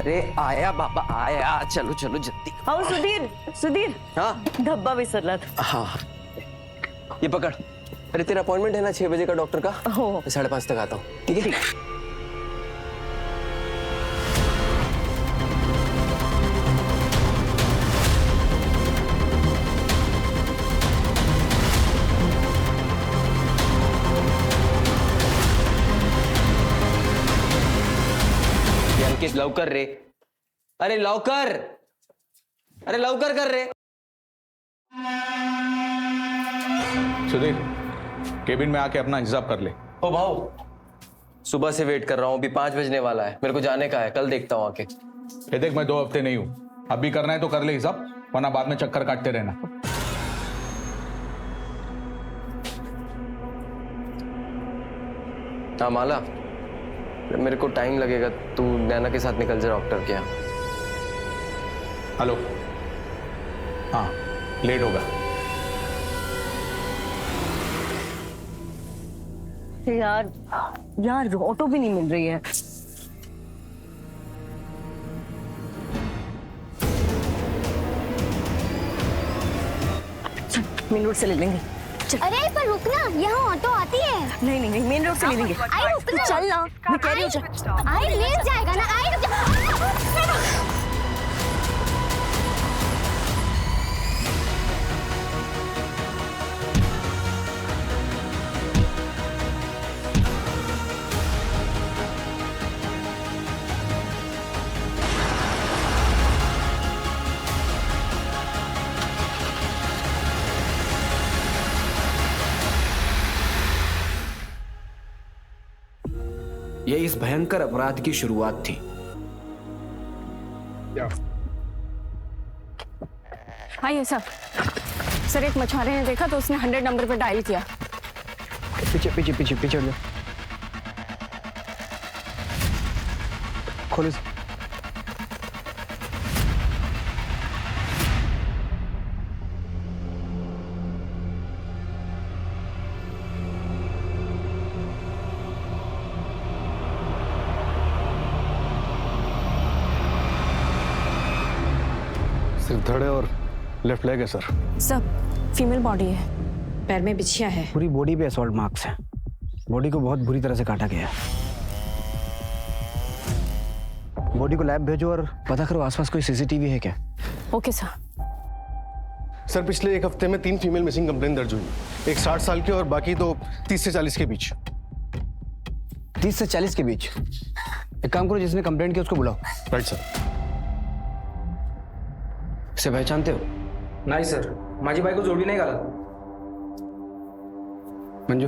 अरे आया बाबा आया, चलो चलो जल्दी। हाँ सुधीर, सुधीर हाँ धब्बा विसरला था। हाँ ये पकड़। अरे तेरा अपॉइंटमेंट है ना 6 बजे का डॉक्टर का? हो। मैं 5:30 तक आता हूँ, ठीक है? अंकित लवकर रे, अरे लवकर, अरे लवकर कर रे। सुधीर, केबिन में आके अपना इंतजाम कर ले। ओ भाऊ, सुबह से वेट कर रहा हूँ, अभी 5 बजने वाला है, मेरे को जाने का है, कल देखता हूँ आके। ये देख, मैं 2 हफ्ते नहीं हूँ, अभी करना है तो कर ले हिसाब, वरना बाद में चक्कर काटते रहना। हाँ माला, मेरे को टाइम लगेगा, तू नैना के साथ निकल जा डॉक्टर के यहाँ। हेलो, हाँ लेट होगा। यार यार ऑटो भी नहीं मिल रही है। मेन रोड से ले लेंगे। अरे पर रुकना, यहाँ ऑटो आती है। नहीं नहीं नहीं, मेन रोड से ले लेंगे। आई रुकना, चल ना, मैं कह रही हूँ। आई ले जाएगा ना, आई रुक जा। ये इस भयंकर अपराध की शुरुआत थी। आइए सर एक मछुआरे ने देखा तो उसने 100 नंबर पर डायल किया। पीछे पीछे पीछे पीछे लो। खोलो। सिर्फ धड़े और लेफ्ट लेग है सर। सब फीमेल बॉडी है, पैर में बिछिया है। पूरी बॉडी पे असॉल्ट मार्क्स हैं। बॉडी को बहुत बुरी तरह से काटा गया है। बॉडी को लैब भेजो और पता करो आसपास कोई सीसीटीवी है क्या। Okay sir. सर पिछले 1 हफ्ते में 3 फीमेल मिसिंग कंप्लेन दर्ज हुई। एक 60 साल की और बाकी तो 30 से 40 के बीच। 30 से 40 के बीच। एक काम करो, जिसने कंप्लेंट की उसको बुलाओ। Right sir. इसे पहचानते हो? नहीं सर, माझी बायको जोडवी नाही घालत। मंजू।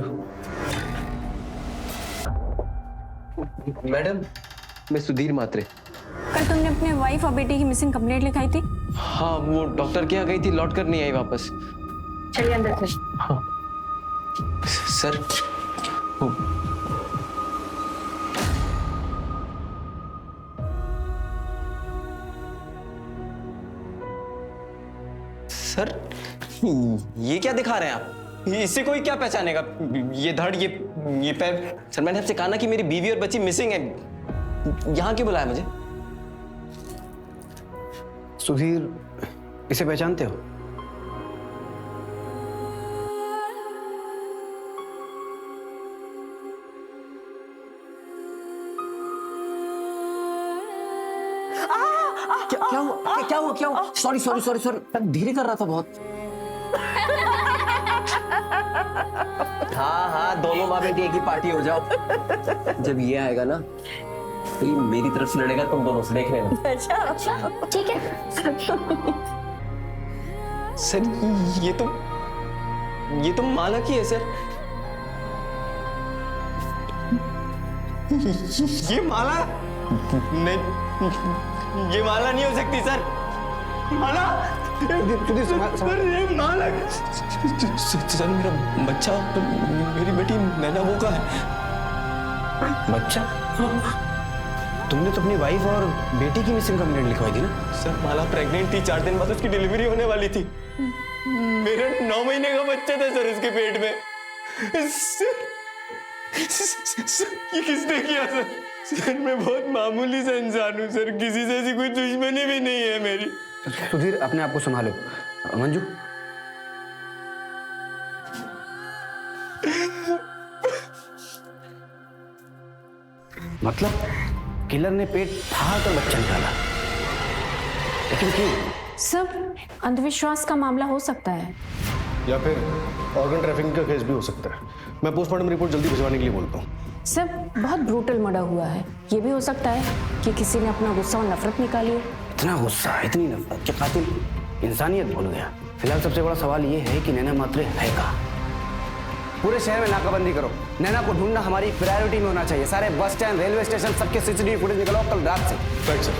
मैडम, मैं सुधीर मात्रे। कल तुमने अपने वाइफ और बेटी की मिसिंग कंप्लेंट लिखाई थी। हाँ वो डॉक्टर के यहाँ गई थी, लौट कर नहीं आई वापस। चलिए अंदर से। हाँ सर वो... सर ये क्या दिखा रहे हैं आप? इससे कोई क्या पहचानेगा? ये धड़, ये पैर। सर मैंने आपसे कहा ना कि मेरी बीवी और बच्ची मिसिंग है, यहाँ क्यों बुलाया मुझे? सुधीर, इसे पहचानते हो? क्या हुआ? सॉरी धीरे कर रहा था बहुत। हाँ दोनों माँ बेटी एक ही पार्टी हो जाओ। जब ये आएगा ना तो ये मेरी तरफ से लड़ेगा, तुम दोनों से देख लेना। अच्छा ठीक है। सर ये तो माला की है सर। ये माला नहीं, ये माला नहीं हो सकती सर। माला सर, ये माला। सर मेरा बच्चा, मेरी बेटी नैना वो का है। बच्चा? तुमने तो अपनी वाइफ और बेटी की मिसिंग कंप्लेंट लिखवाई थी ना? सर माला प्रेग्नेंट थी, 4 दिन बाद उसकी डिलीवरी होने वाली थी। मेरा 9 महीने का बच्चा था सर उसके पेट में। ये किसने किया सर? सर मैं बहुत मामूली सा इंसान हूँ सर, किसी से ऐसी कोई दुश्मनी भी नहीं है मेरी। सुधीर अपने आप को संभालो। मंजू मतलब किलर ने पेट फाड़ कर बच्चा निकाला, लेकिन क्यों? सब अंधविश्वास का मामला हो सकता है। या फिर ऑर्गन ट्रैफिकिंग का केस भी हो सकता है। मैं पोस्टमार्टम रिपोर्ट जल्दी भिजवाने के लिए बोलता हूँ। सब बहुत ब्रूटल मर्डर हुआ है। ये भी हो सकता है कि किसी ने अपना गुस्सा और नफरत निकाली हो। इतना गुस्सा, इतनी नफरत कि कातिल इंसानियत भूल गया। फिलहाल सबसे बड़ा सवाल ये है कि नैना मात्रे है कहाँ? पूरे शहर में नाकाबंदी करो। नैना को ढूंढना हमारी प्रायोरिटी में होना चाहिए। सारे बस स्टैंड, रेलवे स्टेशन, सबके सीसीटीवी फुटेज निकालो कल रात से। Right sir.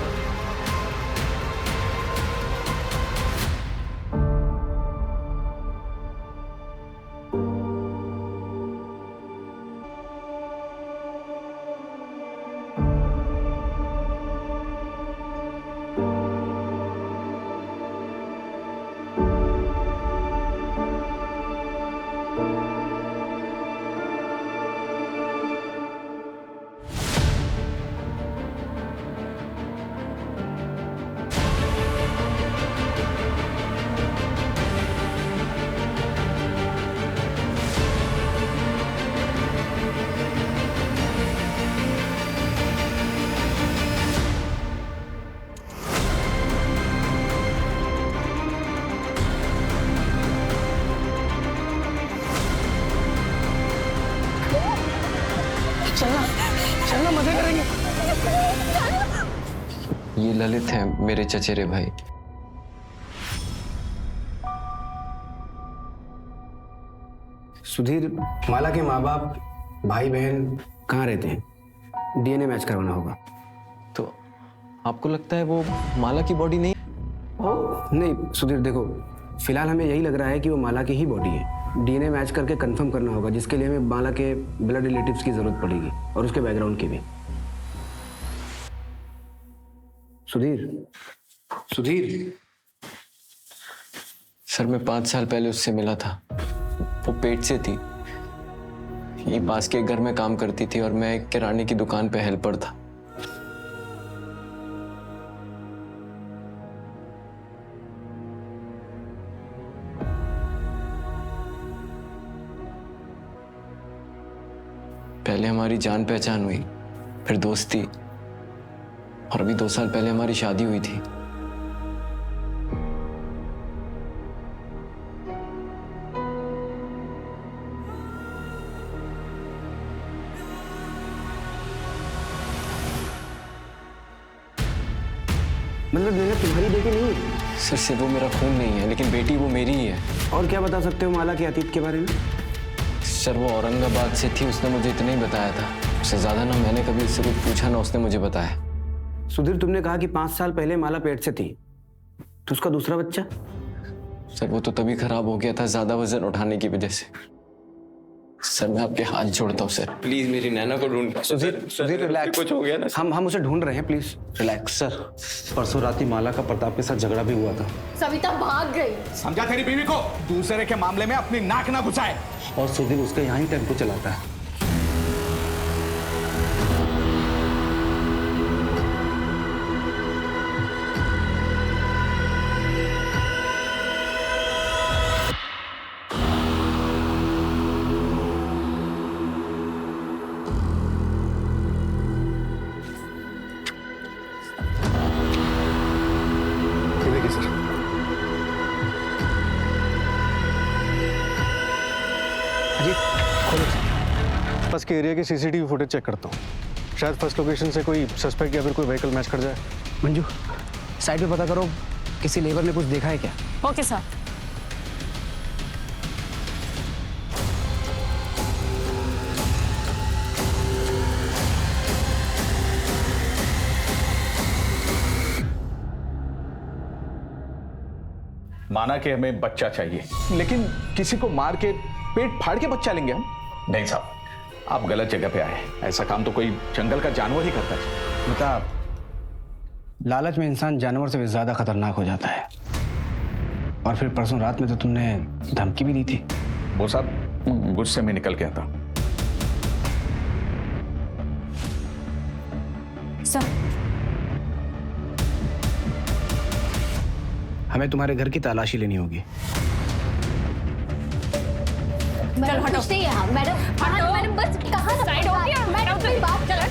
चलना मजे करेंगे। ये ललित है, मेरे चचेरे भाई। सुधीर, माला के माँ बाप, भाई बहन कहाँ रहते हैं? डीएनए मैच करवाना होगा। तो आपको लगता है वो माला की बॉडी नहीं? नहीं सुधीर, देखो फिलहाल हमें यही लग रहा है कि वो माला की ही बॉडी है। डीएनए मैच करके कंफर्म करना होगा, जिसके लिए हमें माला के ब्लड रिलेटिव्स की जरूरत पड़ेगी और उसके बैकग्राउंड की भी। सुधीर सर मैं 5 साल पहले उससे मिला था। वो पेट से थी, ये पास के घर में काम करती थी और मैं एक किराने की दुकान पे हेल्पर था। पहले हमारी जान पहचान हुई, फिर दोस्ती, और अभी 2 साल पहले हमारी शादी हुई थी। मतलब नैना तुम्हारी बेटी नहीं है? सर से वो मेरा खून नहीं है, लेकिन बेटी वो मेरी ही है। और क्या बता सकते हो माला के अतीत के बारे में? सर वो औरंगाबाद से थी, उसने मुझे इतना ही बताया था। उससे ज्यादा ना मैंने कभी उससे कुछ पूछा, ना उसने मुझे बताया। सुधीर, तुमने कहा कि 5 साल पहले माला पेट से थी, तो उसका दूसरा बच्चा? सर वो तो तभी खराब हो गया था, ज्यादा वजन उठाने की वजह से। सर मैं आपके हाथ जोड़ता हूँ सर, प्लीज मेरी नैना को ढूंढ। सुधीर रिलैक्स। कुछ हो गया ना? हम उसे ढूंढ रहे हैं, प्लीज रिलैक्स। सर परसों रात ही माला का प्रताप के साथ झगड़ा भी हुआ था। सविता भाग गई। समझा तेरी बीवी को? दूसरे के मामले में अपनी नाक ना घुसाए। और सुधीर उसका यहाँ ही टेम्पो चलाता है। पास के एरिया के सीसीटीवी फुटेज चेक करता हूँ, शायद फर्स्ट लोकेशन से कोई सस्पेक्ट या फिर कोई व्हीकल मैच कर जाए। मंजू, साइड पे पता करो किसी लेबर ने कुछ देखा है क्या? Okay sir. माना कि हमें बच्चा चाहिए, लेकिन किसी को मार के पेट फाड़ के बच्चा लेंगे हम? नहीं साहब, आप गलत जगह पे आए। ऐसा काम तो कोई जंगल का जानवर ही करता है। बता, लालच में इंसान जानवर से भी ज्यादा खतरनाक हो जाता है। और फिर परसों रात में तो तुमने धमकी भी दी थी। वो सब गुस्से में निकल गया था। सर। हमें तुम्हारे घर की तलाशी लेनी होगी। मैडम कुछ नहीं है। मैडम मैडम बस कहाँ साइड हो गया मैडम मेरी बात चलो।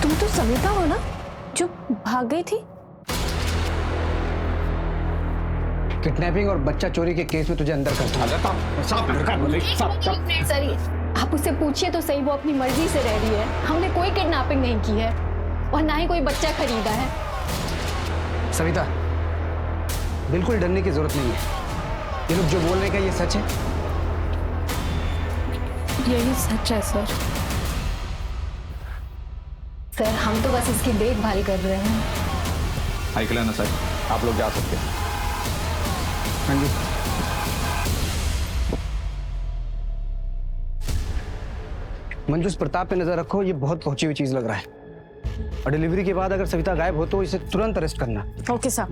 तुम तो सविता हो ना जो भाग गई थी? किडनैपिंग और बच्चा चोरी के केस में तुझे अंदर कर सर आप उससे पूछिए तो सही, वो अपनी मर्जी से रह रही है। हमने कोई किडनैपिंग नहीं की है और ना ही कोई बच्चा खरीदा है। सविता, बिल्कुल डरने की जरूरत नहीं है। ये लोग जो बोल रहे हैं क्या ये सच है? यही सच है सर। सर हम तो बस इसकी देखभाल कर रहे हैं। ऐकलं ना साहेब, आप लोग जा सकते हैं। हाँ जी। मंजूस, प्रताप पे नजर रखो, ये बहुत पहुंची हुई चीज लग रहा है। और डिलीवरी के बाद अगर सविता गायब हो तो इसे तुरंत अरेस्ट करना। Okay sir.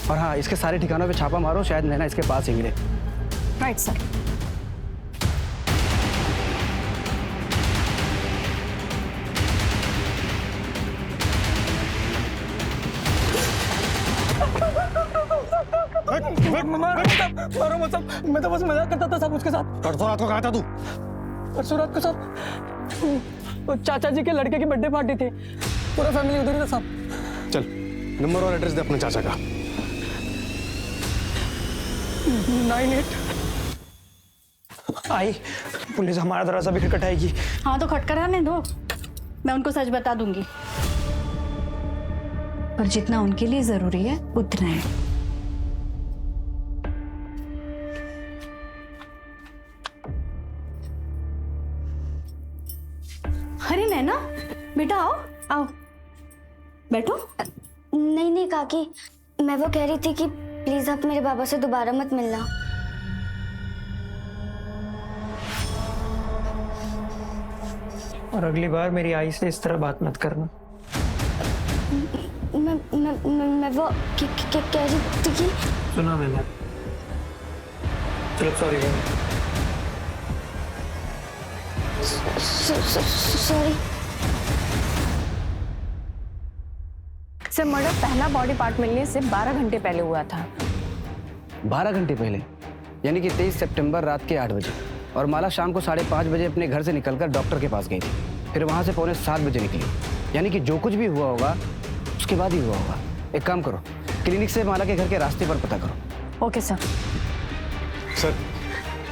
और हाँ, इसके सारे ठिकानों पे छापा मारो, शायद नैना इसके पास ही मिले। Right sir. मारो मत साहब, मैं तो बस मजाक करता था साहब उसके साथ। परसों रात को कहा था तू? परसों रात को साहब वो चाचा जी के लड़के की बर्थडे पार्टी थी, पूरा फैमिली उधर ही था साहब। चल नंबर और एड्रेस दे अपने चाचा का। 98 आई पुलिस हमारा दरवाजा भी खटखटाएगी। हाँ तो खटखटाने दो, मैं उनको सच बता दूंगी, पर जितना उनके लिए जरूरी है उतना है। अरे नैना बेटा आओ आओ बैठो। नहीं नहीं काकी, मैं वो कह रही थी कि प्लीज आप मेरे बाबा से दोबारा मत मिलना। और अगली बार मेरी आई से इस तरह बात मत करना। मैं वो कह रही थी कि सुना मैंने। चलो सॉरी सॉरी। सर मर्डर पहला बॉडी पार्ट मिलने से 12 घंटे पहले हुआ था। 12 घंटे पहले, यानी कि 23 सितंबर रात के 8 बजे। और माला शाम को 5:30 बजे अपने घर से निकलकर डॉक्टर के पास गई थी। फिर वहां से 6:45 बजे निकली। यानी कि जो कुछ भी हुआ होगा उसके बाद ही हुआ होगा। एक काम करो, क्लिनिक से माला के घर के रास्ते पर पता करो। Okay sir. Sir,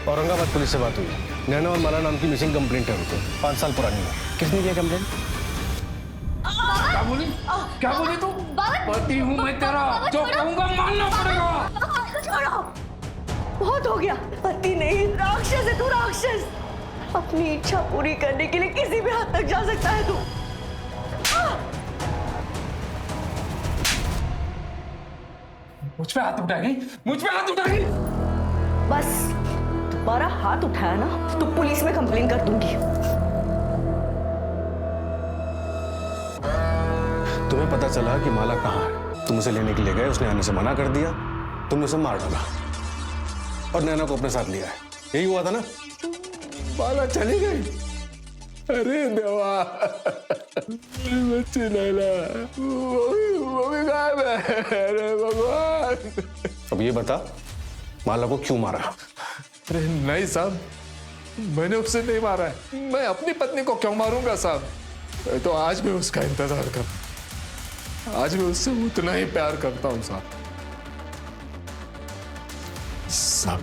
Aurangabad police से बात हुई। नैना और माला नाम की मिसिंग कंप्लेंट है उनको, 5 साल पुरानी है। किसने किया कंप्लेंट? क्या बोली तू? पति हूँ मैं तेरा, जो कहूँगा मानना पड़ेगा। छोड़ो, बहुत हो गया। पति नहीं, राक्षस है तू, राक्षस। अपनी इच्छा पूरी करने के लिए किसी भी हद तक जा सकता है तू। मुझ पे हाथ उठाएगी, मुझ पे हाथ उठाएगी। बस दोबारा हाथ उठाया ना तो पुलिस में कंप्लेन कर दूंगी। तुम्हें पता चला कि माला कहाँ है, तुम उसे लेने के लिए गए, उसने आने से मना कर दिया, तुमने उसे मार डाला और नैना को अपने साथ लिया है। यही हुआ था ना? माला चली गई। अरे देवा, बच्ची नैना वो भी गायब है। अरे भगवान। अब ये बता, माला को क्यों मारा? अरे नहीं साहब, मैंने उसे नहीं मारा है। मैं अपनी पत्नी को क्यों मारूंगा साहब? मैं तो आज भी उसका इंतजार करता, आज भी उससे उतना ही प्यार करता हूं साहब। साहब,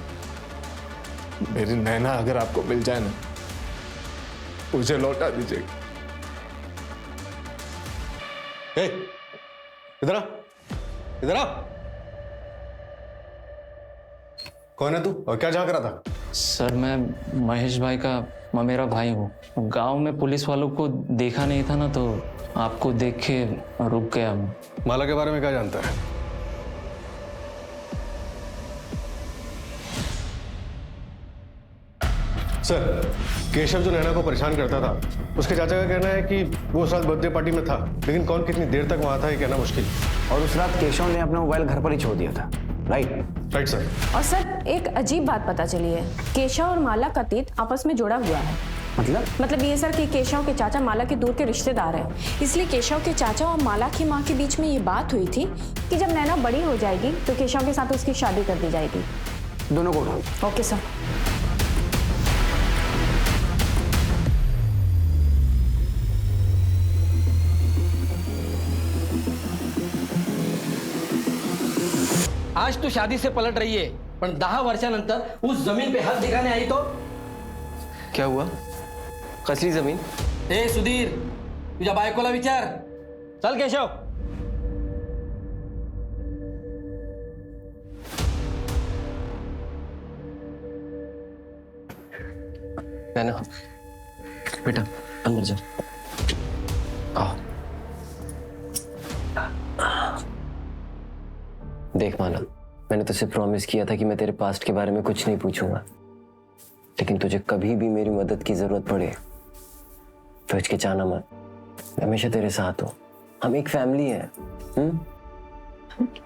मेरी नैना अगर आपको मिल जाए ना, मुझे लौटा दीजिएगा। इधर आ, इधर आ। कौन है तू और क्या झांक रहा था? सर मैं महेश भाई का ममेरा भाई हूँ। गांव में पुलिस वालों को देखा नहीं था ना, तो आपको देख के रुक गया। माला के बारे में क्या जानता है? सर, केशव जो नैना को परेशान करता था, उसके चाचा का कहना है कि वो उस रात बर्थडे पार्टी में था, लेकिन कौन कितनी देर तक वहां था ये कहना मुश्किल। और उस रात केशव ने अपना मोबाइल घर पर ही छोड़ दिया था। Right sir. और सर एक अजीब बात पता चली है, केशव और माला का तीत आपस में जुड़ा हुआ है। मतलब ये सर कि केशव के चाचा माला के दूर के रिश्तेदार हैं, इसलिए केशव के चाचा और माला की माँ के बीच में ये बात हुई थी कि जब नैना बड़ी हो जाएगी तो केशव के साथ उसकी शादी कर दी जाएगी। दोनों को उठाओ। Okay sir. आज तू शादी से पलट रही आहे, पण 10 वर्षानंतर उस जमीन पे हात दिखाने आई तो क्या हुआ? कसली जमीन? ए सुधीर, तुझ्या बायकोला विचार. चल केशव. नैना बेटा अंदर जा. आओ. देख माला, मैंने तुझसे प्रॉमिस किया था कि मैं तेरे पास्ट के बारे में कुछ नहीं पूछूंगा, लेकिन तुझे कभी भी मेरी मदद की जरूरत पड़े तो हिचकिचाना मत. मैं हमेशा तेरे साथ हूं. हम एक फैमिली है.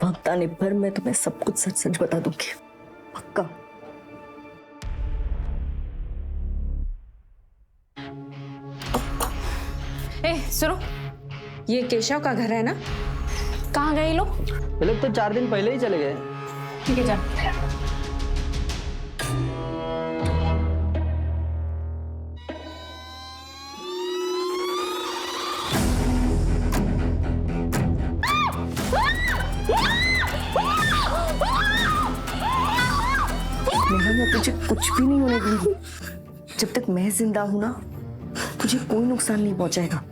वक्त आने पर मैं तुम्हें सब कुछ सच सच बता दूंगी, पक्का. ए सुनो, ये केशव का घर है ना? कहाँ गए लोग? ये लोग तो 4 दिन पहले ही चले गए. ठीक है, जा. मैं तुझे कुछ भी नहीं होने दूंगी. जब तक मैं जिंदा हूं ना, तुझे कोई नुकसान नहीं पहुंचाएगा.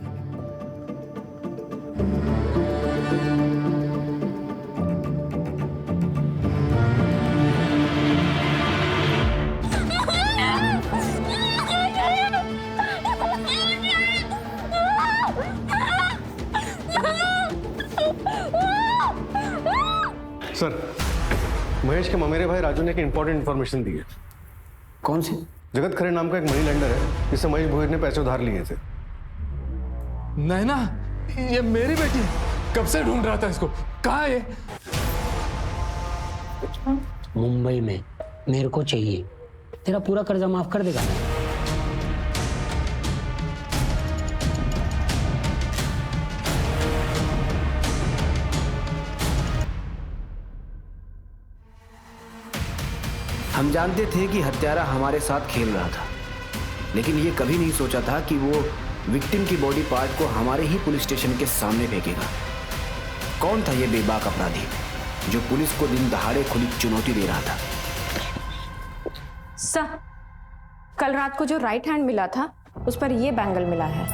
सर, महेश के ममेरे भाई राजू ने एक इंपॉर्टेंट इन्फॉर्मेशन दी है. कौन सी? जगत खरे नाम का एक मनी लेंडर है जिससे महेश भोईर ने पैसे उधार लिए थे. नैना, ये मेरी बेटी है. कब से ढूंढ रहा था इसको. कहाँ है? मुंबई में. मेरे को चाहिए. तेरा पूरा कर्जा माफ कर देगा ना? हम जानते थे कि हत्यारा हमारे साथ खेल रहा था, लेकिन ये कभी नहीं सोचा था कि वो विक्टिम की बॉडी पार्ट को हमारे ही पुलिस स्टेशन के सामने फेंकेगा. कौन था ये बेबाक अपराधी जो पुलिस को दिन दहाड़े खुली चुनौती दे रहा था? सर, कल रात को जो राइट हैंड मिला था उस पर ये बैंगल मिला है.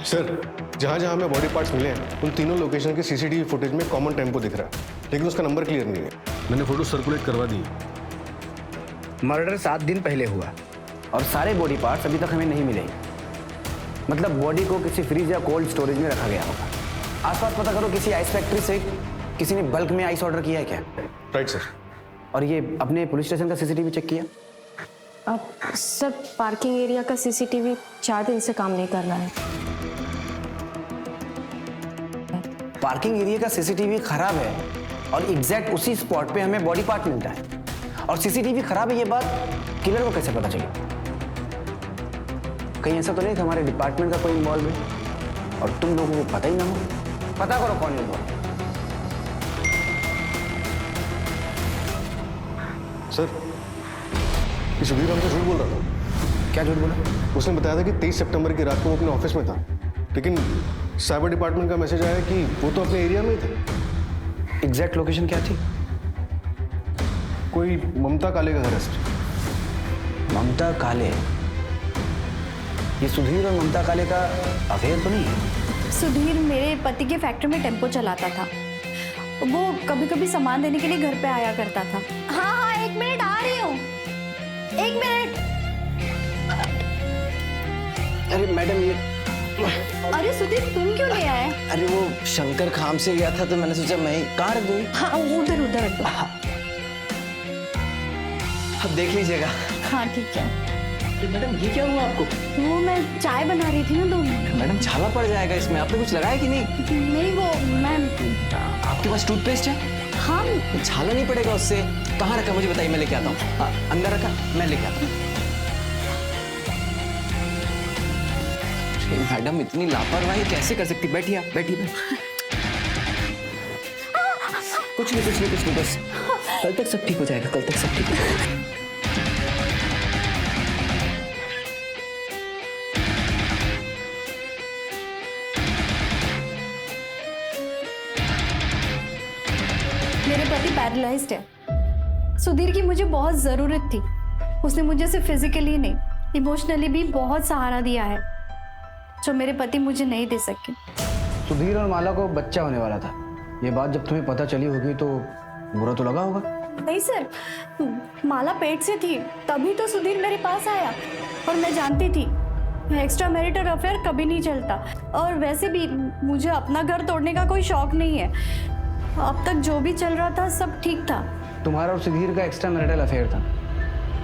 सर, जहां जहां हमें बॉडी पार्ट्स मिले हैं उन तीनों लोकेशन के सीसीटीवी फुटेज में कॉमन टेम्पो दिख रहा है, लेकिन उसका नंबर क्लियर नहीं है. मैंने फोटो सर्कुलेट करवा दी. मर्डर 7 दिन पहले हुआ और सारे बॉडी पार्ट्स अभी तक हमें नहीं मिले. मतलब बॉडी को किसी फ्रीज या कोल्ड स्टोरेज में रखा गया होगा. आसपास पता करो, किसी आइस फैक्ट्री से किसी ने बल्क में आइस ऑर्डर किया है क्या? Right sir. और ये अपने पुलिस स्टेशन का सीसीटीवी चेक किया? अब सर, पार्किंग एरिया का सीसीटीवी 4 दिन से काम नहीं कर रहा है. पार्किंग एरिया का सीसीटीवी खराब है और एग्जैक्ट उसी स्पॉट पे हमें बॉडी पार्ट मिलता है. और सीसीटीवी खराब है ये बात किलर को कैसे पता चली? कहीं ऐसा तो नहीं कि हमारे डिपार्टमेंट का कोई इन्वॉल्व है और तुम लोगों को पता ही ना हो? पता करो कौन इन्वॉल्व. सर, ये सुधीर हमसे झूठ बोल रहा था. क्या झूठ बोला? उसने बताया था कि 23 सितंबर की रात को वो अपने ऑफिस में था, लेकिन साइबर डिपार्टमेंट का मैसेज आया कि वो तो अपने एरिया में ही थे. एग्जैक्ट लोकेशन क्या थी? कोई ममता काले का घर है सर. ममता काले? ये सुधीर और ममता काले का अफेयर तो नहीं है? सुधीर मेरे पति के फैक्ट्री में टेम्पो चलाता था. वो कभी कभी सामान देने के लिए घर पे आया करता था. हाँ हाँ, 1 मिनट आ रही हूँ. 1 मिनट. अरे मैडम, ये अरे सुधीर, तुम क्यों ले आए? अरे वो शंकर खाम से गया था तो मैंने सोचा मैं कहाँ रख दूँ. हाँ, उधर उधर रख दो. अब देख लीजिएगा. हाँ ठीक है. मैडम ये क्या हुआ आपको? वो मैं चाय बना रही थी ना तो। मैडम छाला पड़ जाएगा इसमें, आपने कुछ लगाया कि नहीं? नहीं वो मैं। आपके पास टूथपेस्ट है? हाँ। छाला नहीं पड़ेगा उससे। कहाँ रखा मुझे बताइए, मैं लेके आता हूँ। अंदर रखा, मैं लेके आता हूँ। मैडम इतनी लापरवाही कैसे कर सकती? बैठिए आप, बैठिए। कुछ नहीं बस कल तक सब ठीक हो जाएगा, कल तक सब ठीक हो जाएगा। मेरे पति पैरालाइज्ड है। सुधीर की मुझे बहुत ज़रूरत थी। उसने मुझे सिर्फ फिजिकली नहीं, इमोशनली भी बहुत सहारा दिया है जो मेरे पति मुझे नहीं दे सके। सुधीर और माला को बच्चा होने वाला था। ये बात जब तुम्हें पता चली होगी तो बुरा तो लगा होगा। नहीं सर, माला पेट से थी तभी तो सुधीर मेरे पास आया। और मैं जानती थी एक्स्ट्रा मैरिटल अफेयर कभी नहीं चलता। और वैसे भी मुझे अपना घर तोड़ने का कोई शौक नहीं है। अब तक जो भी चल रहा था सब ठीक था। तुम्हारा और सुधीर का एक्स्ट्रा मैरिटल अफेयर था,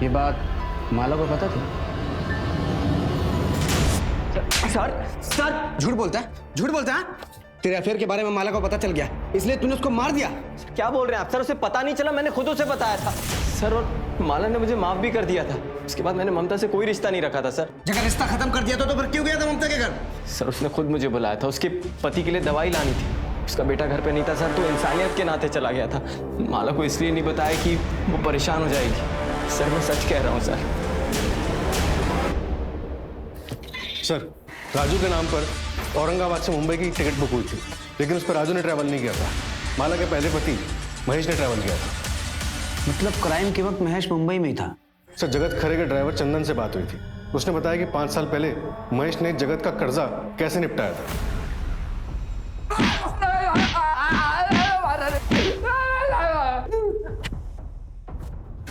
ये बात माला को पता थी? सर झूठ बोलता है, झूठ बोलता है। तेरे अफेयर के बारे में माला को पता चल गया इसलिए तूने उसको मार दिया। क्या बोल रहे हैं आप? सर उसे पता नहीं चला, मैंने खुद उसे बताया था सर। और माला ने मुझे माफ भी कर दिया था। उसके बाद मैंने ममता से कोई रिश्ता नहीं रखा था सर। जगह रिश्ता खत्म कर दिया तो फिर क्यों गया था ममता के घर? सर उसने खुद मुझे बुलाया था, उसके पति के लिए दवाई लानी थी। उसका बेटा घर पे नहीं था सर, तो इंसानियत के नाते चला गया था। माला को इसलिए नहीं बताया कि वो परेशान हो जाएगी। सर मैं सच कह रहा हूँ सर। सर राजू के नाम पर औरंगाबाद से मुंबई की टिकट बुक हुई थी, लेकिन उस पर राजू ने ट्रैवल नहीं किया था। माला के पहले पति महेश ने ट्रैवल किया था। मतलब क्राइम के वक्त महेश मुंबई में ही था? सर जगत खरे के ड्राइवर चंदन से बात हुई थी। उसने बताया कि 5 साल पहले महेश ने जगत का कर्जा कैसे निपटाया था।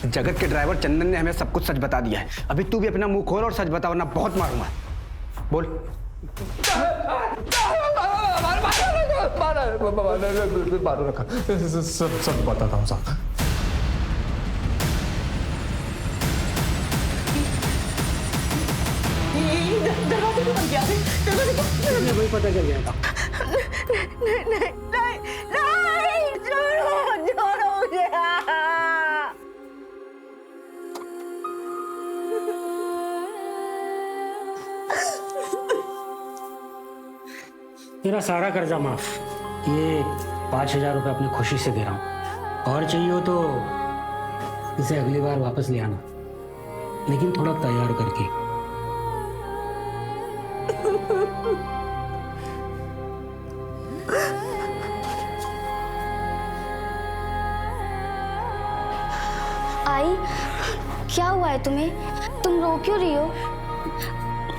जगत के ड्राइवर चंदन ने हमें सब कुछ सच बता दिया है। अभी तू भी अपना मुंह खोल और सच बता वरना बहुत मारूंगा। बोल। सब बताता हूँ साहब। दरवाजे को बंद किया, दरवाजे को वही पता चल जाएगा। नहीं छोड़ो मुझे। तेरा सारा कर्जा माफ। ये 5,000 रुपये अपनी खुशी से दे रहा हूँ। और चाहिए हो तो इसे अगली बार वापस ले आना, लेकिन थोड़ा तैयार करके। आई, क्या हुआ है तुम्हें? तुम रो क्यों रही हो?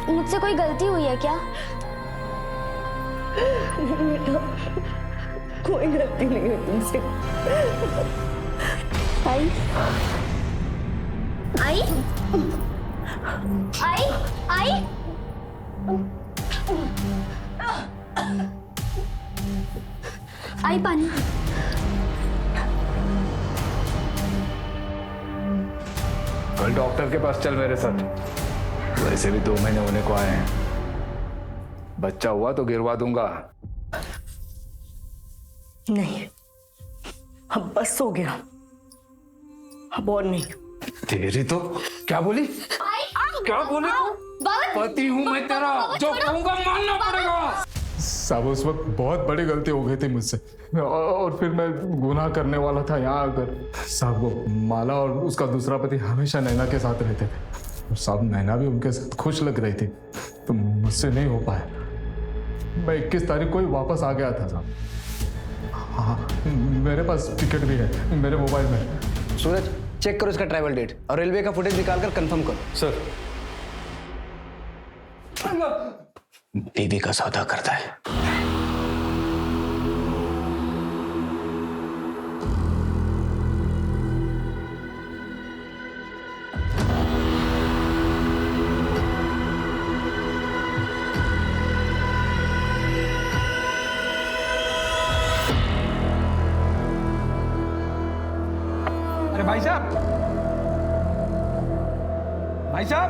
मुझसे कोई गलती हुई है क्या? बेटा कोई गलती नहीं है तुमसे। आई आई आई आई आई पानी। कल डॉक्टर के पास चल मेरे साथ। वैसे भी 2 महीने होने को आए हैं। बच्चा हुआ तो गिरवा दूंगा। नहीं, अब बस हो गया, अब और नहीं। तेरी तो क्या बोली? क्या बोली तू? पति हूं मैं तेरा, जो कहूंगा मानना पड़ेगा। साहब उस वक्त बहुत बड़ी गलती हो गई थी मुझसे, और फिर मैं गुनाह करने वाला था यहाँ आकर। साहब वो माला और उसका दूसरा पति हमेशा नैना के साथ रहते थे। और साहब नैना भी उनके साथ खुश लग रही थी, तो मुझसे नहीं हो पाया। मैं 21 तारीख को ही वापस आ गया था साहब। हाँ मेरे पास टिकट भी है मेरे मोबाइल में। सूरज चेक करो इसका ट्रैवल डेट और रेलवे का फुटेज निकालकर कंफर्म करो। सर बीवी का सौदा करता है। अरे भाई साहब, भाई साहब,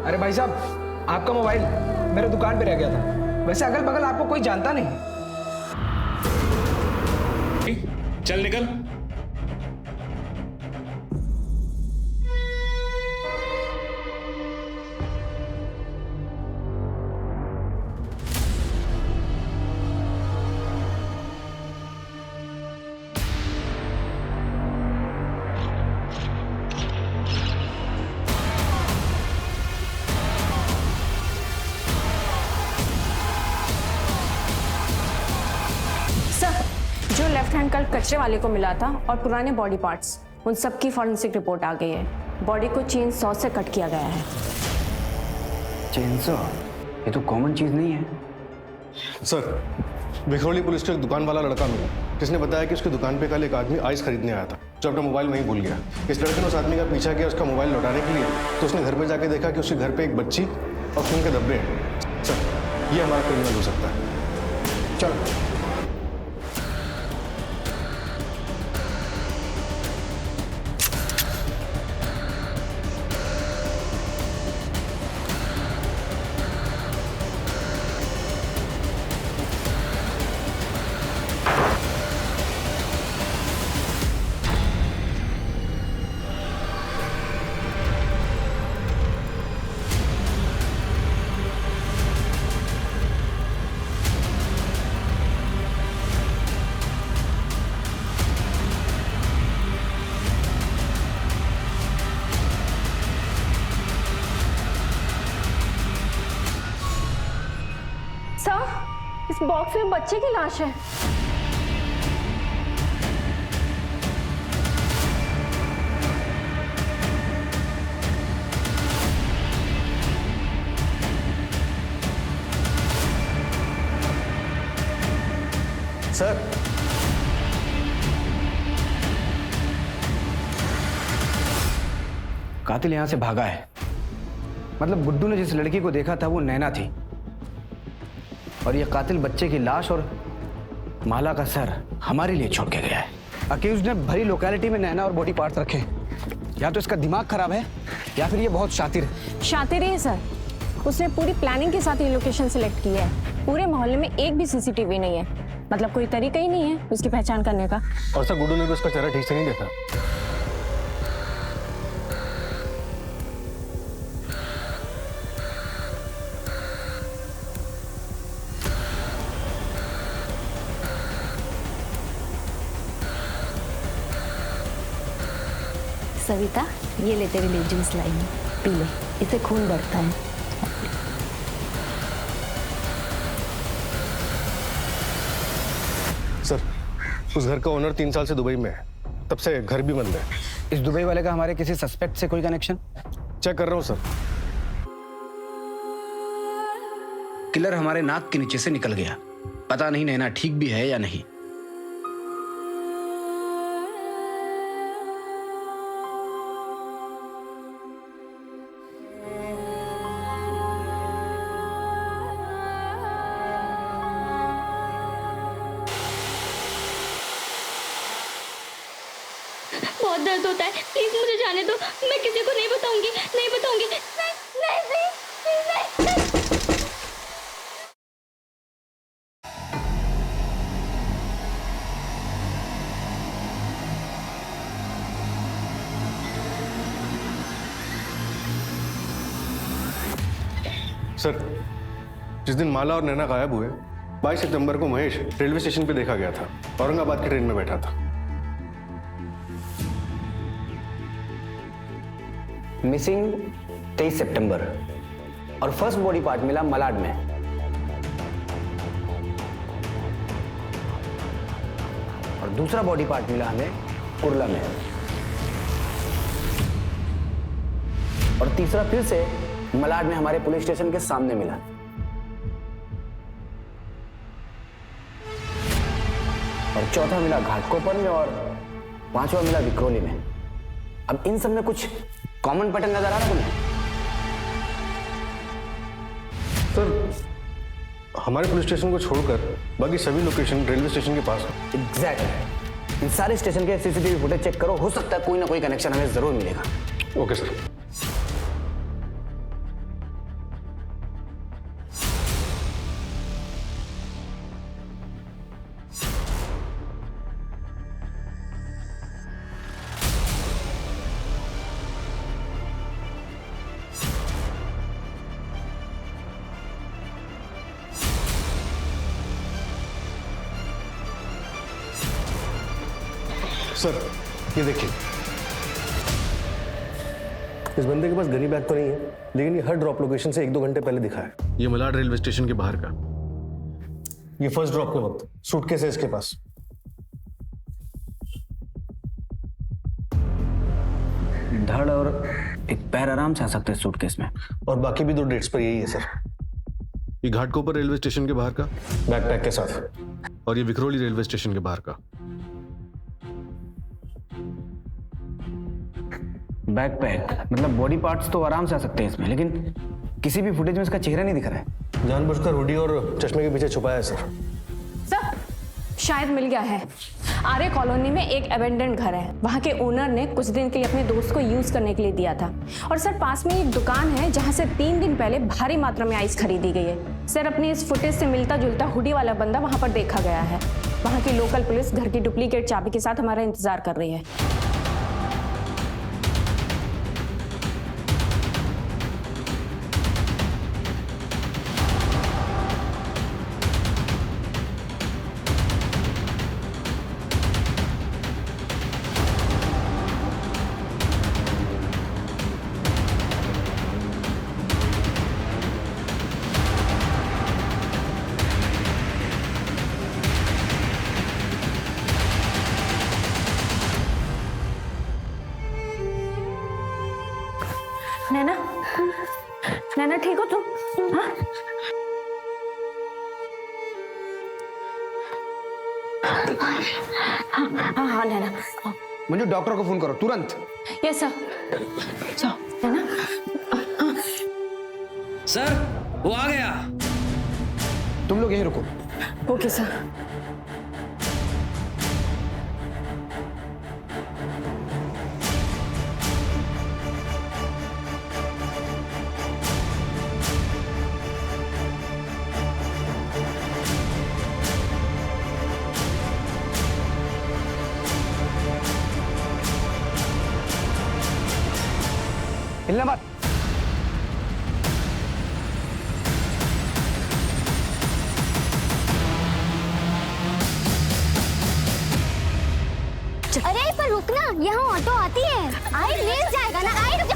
अरे भाई साहब, आपका मोबाइल मेरे दुकान पे रह गया था। वैसे अगल बगल आपको कोई जानता नहीं। चल निकल। जो लेफ्ट हैंड कल कचरे वाले को मिला था और पुराने बॉडी पार्ट्स, उन सब की फॉरेंसिक रिपोर्ट आ गई है। बॉडी को चेन सॉ से कट किया गया है। Chain saw? ये तो कॉमन चीज नहीं है। सर, विखरौली पुलिस के एक दुकान वाला लड़का मिला जिसने बताया कि उसकी दुकान पे कल एक आदमी आइस खरीदने आया था जो अपना मोबाइल वहीं भूल गया। इस लड़के ने उस आदमी का पीछा किया उसका मोबाइल लौटाने के लिए, तो उसने घर पे जाके देखा कि उसके घर पे एक बच्ची और खून के धब्बे हैं। सर, ये हमारा क्रिमिनल हो सकता है। चलो। सर, इस बॉक्स में बच्चे की लाश है। सर, कातिल यहां से भागा है। मतलब गुड्डू ने जिस लड़की को देखा था वो नैना थी, और ये कातिल बच्चे की लाश और माला का सर हमारे लिए छोड़ के गया है। अक्यूज्ड ने भरी लोकेलिटी में नैना और बॉडी पार्ट्स रखे। या तो इसका दिमाग खराब है या फिर ये बहुत शातिर है। शातिर ही है सर। उसने पूरी प्लानिंग के साथ ये लोकेशन सिलेक्ट की है। पूरे मोहल्ले में एक भी सीसीटीवी नहीं है, मतलब कोई तरीका ही नहीं है उसकी पहचान करने का। और सर, गुड्डू ने भी उसका चेहरा ठीक से नहीं देखा। सविता, ये ले तेरे लिए जूस लाई हूं, पी ले, इससे खून बढ़ता है। सर, उस घर का ओनर 3 साल से दुबई में है, तब से घर भी बंद है। इस दुबई वाले का हमारे किसी सस्पेक्ट से कोई कनेक्शन? चेक कर रहा हूँ सर। किलर हमारे नाक के नीचे से निकल गया। पता नहीं नैना ठीक भी है या नहीं। बहुत दर्द होता है, प्लीज मुझे जाने दो। मैं किसी को नहीं बताऊंगी, नहीं बताऊंगी। नहीं, नहीं, नहीं, नहीं। सर, जिस दिन माला और नैना गायब हुए 22 सितंबर को महेश रेलवे स्टेशन पे देखा गया था। औरंगाबाद की ट्रेन में बैठा था। मिसिंग 23 सितंबर और फर्स्ट बॉडी पार्ट मिला मलाड में। और दूसरा बॉडी पार्ट मिला हमें कुर्ला में। और तीसरा फिर से मलाड में हमारे पुलिस स्टेशन के सामने मिला। और चौथा मिला घाटकोपर में और पांचवा मिला विक्रोली में। अब इन सब में कुछ कॉमन पैटर्न नजर आ रहा तुम्हें? सर, हमारे पुलिस स्टेशन को छोड़कर बाकी सभी लोकेशन रेलवे स्टेशन के पास है। एग्जैक्टली। इन सारे स्टेशन के सीसीटीवी फुटेज चेक करो, हो सकता है कोई ना कोई कनेक्शन हमें जरूर मिलेगा। Okay sir. सर ये देखिए, इस बंदे के पास गनी बैग तो नहीं है, लेकिन ये हर ड्रॉप लोकेशन से 1-2 घंटे पहले दिखा है। ये मलाड रेलवे स्टेशन के बाहर का। ये फर्स्ट ड्रॉप के वक्त सूटकेस है इसके पास। धड़ और एक पैर आराम से आ सकते हैं सूटकेस में। और बाकी भी 2 डेट्स पर यही है सर। ये घाटकोपर रेलवे स्टेशन के बाहर का बैकपैक के साथ, और ये विक्रोली रेलवे स्टेशन के बाहर का। बैकपैक मतलब बॉडी पार्ट्स तो आराम से आ सकते हैं इसमें, लेकिन किसी भी फुटेज में इसका चेहरा नहीं दिख रहा है। जानबूझकर हुडी और चश्मे के पीछे छुपाया है सर। सर शायद मिल गया है। आर्य कॉलोनी में एक एबेंडेंट घर है, वहाँ के ओनर ने कुछ दिन के लिए अपने दोस्त को यूज करने के लिए दिया था। और सर पास में एक दुकान है जहाँ से 3 दिन पहले भारी मात्रा में आइस खरीदी गई है। सर अपनी इस फुटेज से मिलता जुलता हुडी वाला बंदा वहाँ पर देखा गया है। वहाँ की लोकल पुलिस घर की डुप्लीकेट चाबी के साथ हमारा इंतजार कर रही है। नैना, नैना ठीक हो तुम? हाँ? हाँ हाँ नैना। मंजू डॉक्टर को फोन करो तुरंत। Yes sir. जाओ नैना। सर वो आ गया। तुम लोग यहीं रुको। Okay sir. हिलना मत। अरे पर रुकना, यहाँ ऑटो आती है। आई मिल जाएगा ना। आई रुक जा।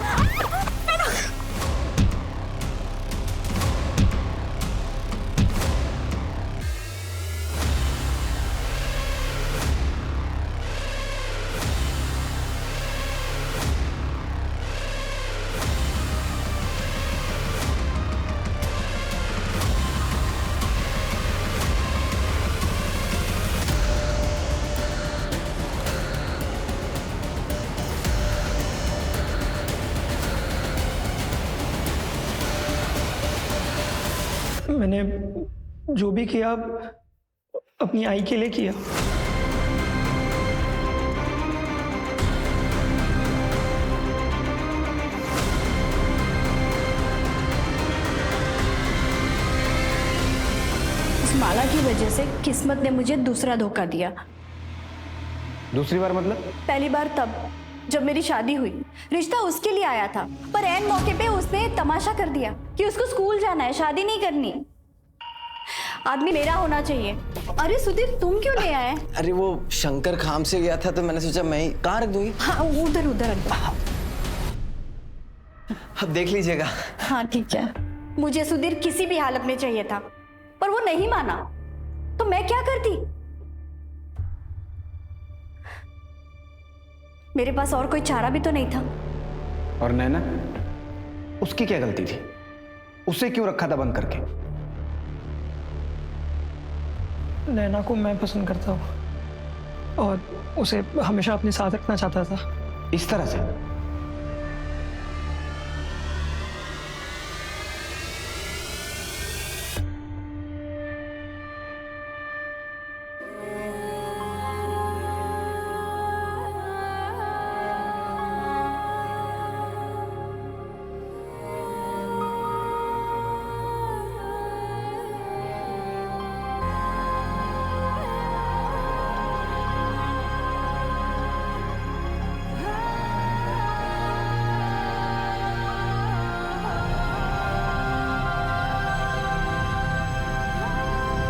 मैंने जो भी किया अपनी आई के लिए किया। उस माला की वजह से किस्मत ने मुझे दूसरा धोखा दिया। दूसरी बार मतलब? पहली बार तब जब मेरी शादी हुई। रिश्ता उसके लिए आया था, पर ऐन मौके पे उसने तमाशा कर दिया कि उसको स्कूल जाना है, शादी नहीं करनी। आदमी मेरा होना चाहिए। अरे सुधीर तुम क्यों ले आए? अरे वो शंकर खाम से गया था तो मैंने सोचा मैं ही। कहाँ रख दूँ? हाँ उधर उधर रख दो। अब देख लीजिएगा। हाँ ठीक है। मुझे सुधीर किसी भी हालत में चाहिए था, पर वो नहीं माना, तो मैं क्या करती? मेरे पास और कोई चारा भी तो नहीं था। और नैना, उसकी क्या गलती थी? उसे क्यों रखा था बंद करके? नैना को मैं पसंद करता हूँ और उसे हमेशा अपने साथ रखना चाहता था। इस तरह से?